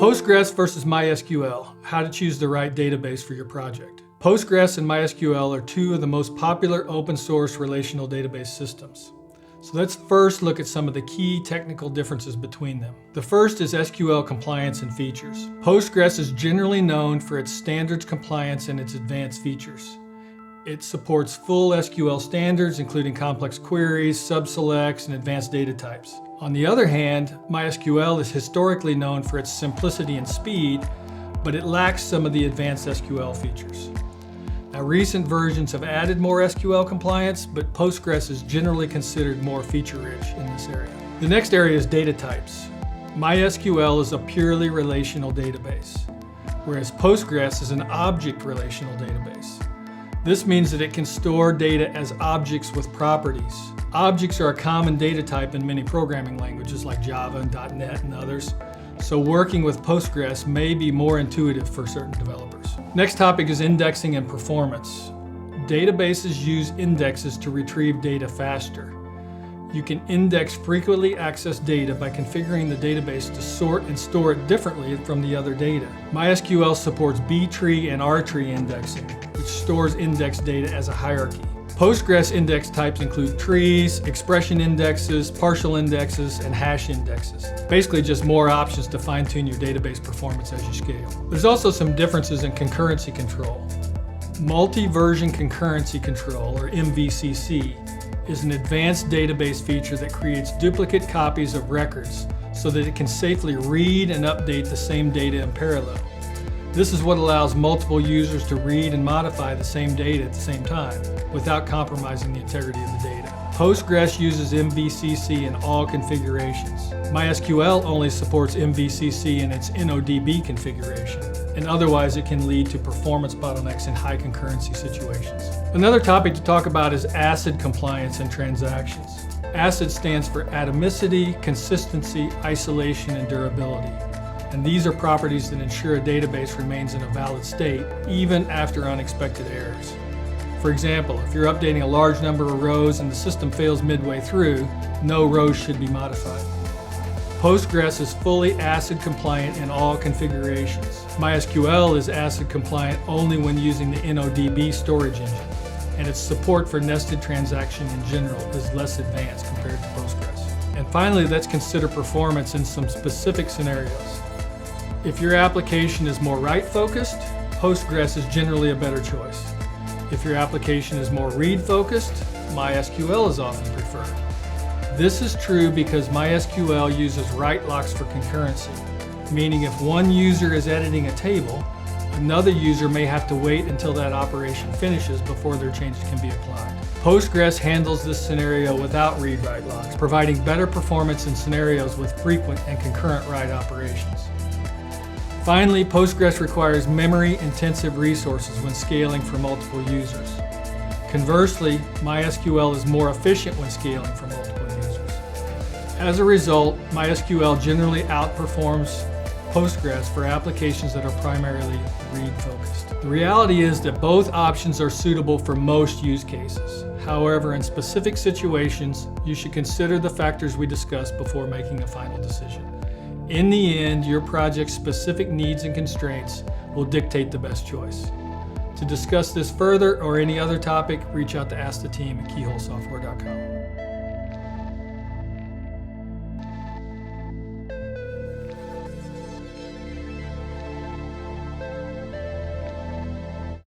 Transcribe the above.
Postgres versus MySQL, how to choose the right database for your project. Postgres and MySQL are two of the most popular open source relational database systems. So let's first look at some of the key technical differences between them. The first is SQL compliance and features. Postgres is generally known for its standards compliance and its advanced features. It supports full SQL standards, including complex queries, subselects, and advanced data types. On the other hand, MySQL is historically known for its simplicity and speed, but it lacks some of the advanced SQL features. Now, recent versions have added more SQL compliance, but Postgres is generally considered more feature-rich in this area. The next area is data types. MySQL is a purely relational database, whereas Postgres is an object relational database. This means that it can store data as objects with properties. Objects are a common data type in many programming languages like Java and .NET and others, so working with Postgres may be more intuitive for certain developers. Next topic is indexing and performance. Databases use indexes to retrieve data faster. You can index frequently accessed data by configuring the database to sort and store it differently from the other data. MySQL supports B-tree and R-tree indexing, which stores indexed data as a hierarchy. Postgres index types include trees, expression indexes, partial indexes, and hash indexes. Basically just more options to fine-tune your database performance as you scale. There's also some differences in concurrency control. Multi-version concurrency control, or MVCC, is an advanced database feature that creates duplicate copies of records so that it can safely read and update the same data in parallel. This is what allows multiple users to read and modify the same data at the same time without compromising the integrity of the data. Postgres uses MVCC in all configurations. MySQL only supports MVCC in its NODB configuration, and otherwise it can lead to performance bottlenecks in high concurrency situations. Another topic to talk about is ACID compliance and transactions. ACID stands for atomicity, consistency, isolation, and durability. And these are properties that ensure a database remains in a valid state, even after unexpected errors. For example, if you're updating a large number of rows and the system fails midway through, no rows should be modified. Postgres is fully ACID compliant in all configurations. MySQL is ACID compliant only when using the NODB storage engine, and its support for nested transaction in general is less advanced compared to Postgres. And finally, let's consider performance in some specific scenarios. If your application is more write-focused, Postgres is generally a better choice. If your application is more read-focused, MySQL is often preferred. This is true because MySQL uses write locks for concurrency, meaning if one user is editing a table, another user may have to wait until that operation finishes before their changes can be applied. Postgres handles this scenario without read-write locks, providing better performance in scenarios with frequent and concurrent write operations. Finally, Postgres requires memory-intensive resources when scaling for multiple users. Conversely, MySQL is more efficient when scaling for multiple users. As a result, MySQL generally outperforms Postgres for applications that are primarily read-focused. The reality is that both options are suitable for most use cases. However, in specific situations, you should consider the factors we discussed before making a final decision. In the end, your project's specific needs and constraints will dictate the best choice. To discuss this further or any other topic, reach out to Ask the Team at keyholesoftware.com.